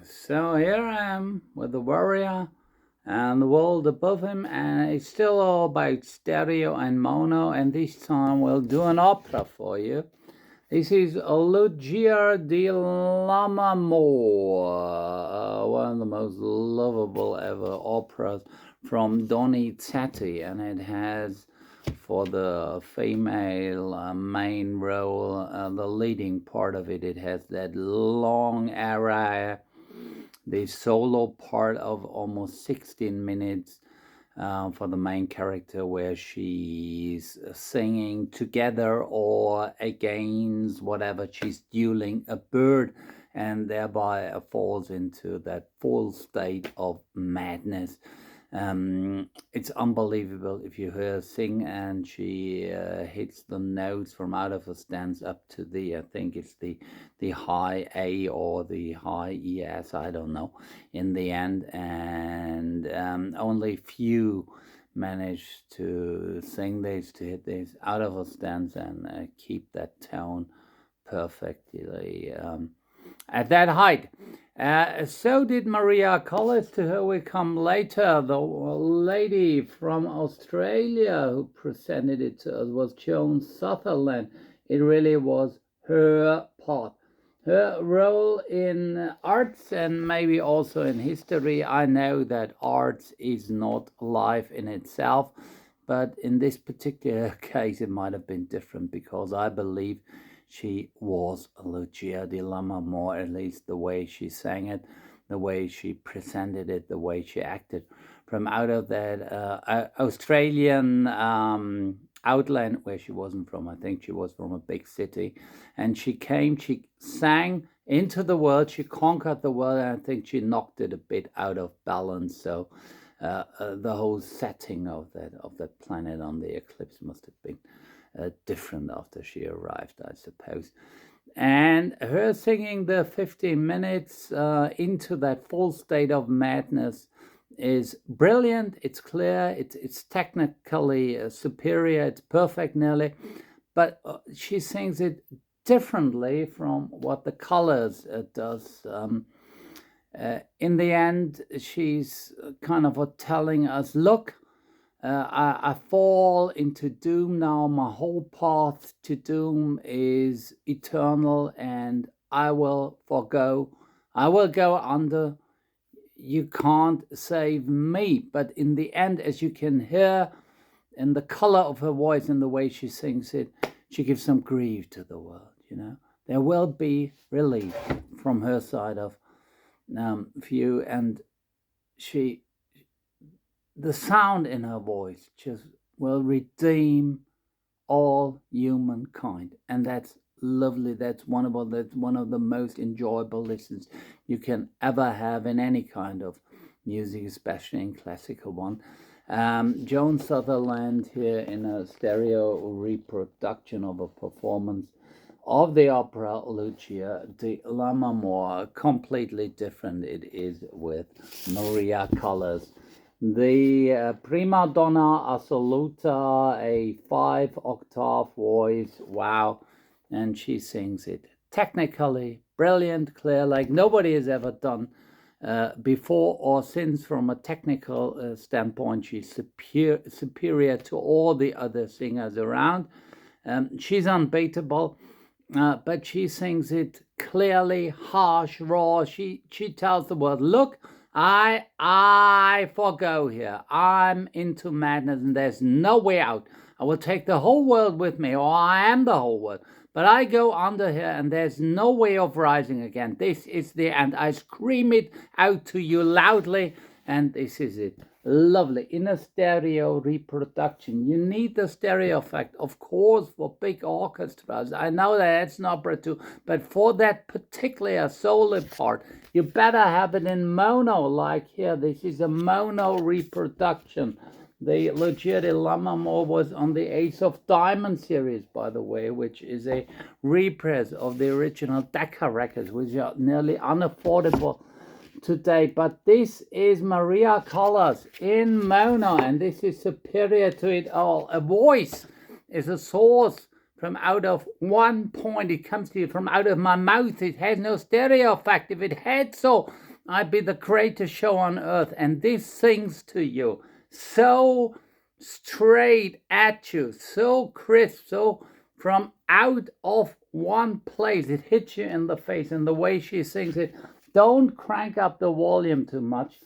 So here I am with the warrior and the world above him, and it's still all about stereo and mono. And this time we'll do an opera for you. This is Lucia di Lammermoor, one of the most lovable ever operas from Donizetti, and it has for the female main role, the leading part of it. It has that long aria, the solo part of almost 16 minutes for the main character, where she's singing together or against whatever she's dueling a bird, and thereby falls into that full state of madness. It's unbelievable if you hear her sing, and she hits the notes from out of her stance up to the, I think it's the high A or the high ES, I don't know, in the end, and only few manage to sing this, to hit this out of her stance and keep that tone perfectly at that height. So did Maria Callas. To her we come later. The lady from Australia who presented it to us was Joan Sutherland. It really was her part. Her role in arts and maybe also in history. I know that arts is not life in itself, but in this particular case it might have been different, because I believe she was Lucia di Lammermoor, at least the way she sang it, the way she presented it, the way she acted. From out of that Australian outland, where she wasn't from, I think she was from a big city, and she sang into the world, she conquered the world, and I think she knocked it a bit out of balance. So the whole setting of that planet on the eclipse must have been different after she arrived, I suppose. And her singing the 15 minutes into that full state of madness is brilliant. It's clear. It's technically superior. It's perfect, nearly. But she sings it differently from what the Colors does. In the end, she's kind of telling us, look, I fall into doom now. My whole path to doom is eternal, and I will forgo. I will go under. You can't save me. But in the end, as you can hear in the color of her voice and the way she sings it, she gives some grief to the world. There will be relief from her side of view, and the sound in her voice just will redeem all humankind, and that's lovely. That's one of the most enjoyable listens you can ever have in any kind of music, especially in classical one. Joan Sutherland here in a stereo reproduction of a performance of the opera Lucia di Lammermoor. Completely different it is with Maria Callas. The prima donna assoluta, a 5-octave voice, wow, and she sings it technically brilliant, clear, like nobody has ever done before or since. From a technical standpoint, she's superior to all the other singers around. She's unbeatable, but she sings it clearly, harsh, raw. She tells the world, look, I forgo here. I'm into madness, and there's no way out. I will take the whole world with me, or I am the whole world. But I go under here, and there's no way of rising again. This is the end. I scream it out to you loudly, and this is it. Lovely. In a stereo reproduction. You need the stereo effect, of course, for big orchestras. I know that it's an opera too, but for that particular solo part, you better have it in mono, like here. This is a mono reproduction. The Lucia di Lammermoor was on the Ace of Diamonds series, by the way, which is a reprise of the original Decca records, which are nearly unaffordable today. But this is Maria Callas in mono, and this is superior to it all. A voice is a source from out of one point. It comes to you from out of my mouth. It has no stereo effect. If it had so, I be the greatest show on earth, and this sings to you so straight at you, so crisp, so from out of one place. It hits you in the face, and the way she sings it. Don't crank up the volume too much,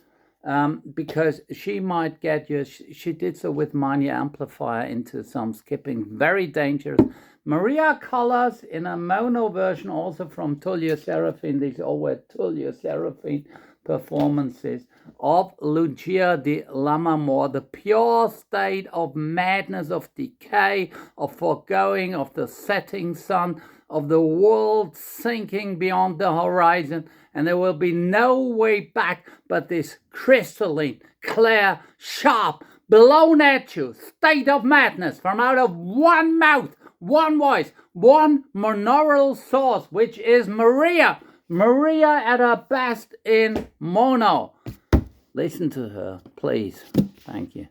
because she might get you. She did so with minor amplifier into some skipping, very dangerous. Maria Callas in a mono version, also from Tullio Serafin. These all were Tullio Serafin performances of Lucia di Lammermoor, the pure state of madness, of decay, of foregoing, of the setting sun, of the world sinking beyond the horizon, and there will be no way back but this crystalline, clear, sharp, blown at you state of madness from out of one mouth, one voice, one monaural source, which is Maria. Maria at her best in mono. Listen to her, please. Thank you.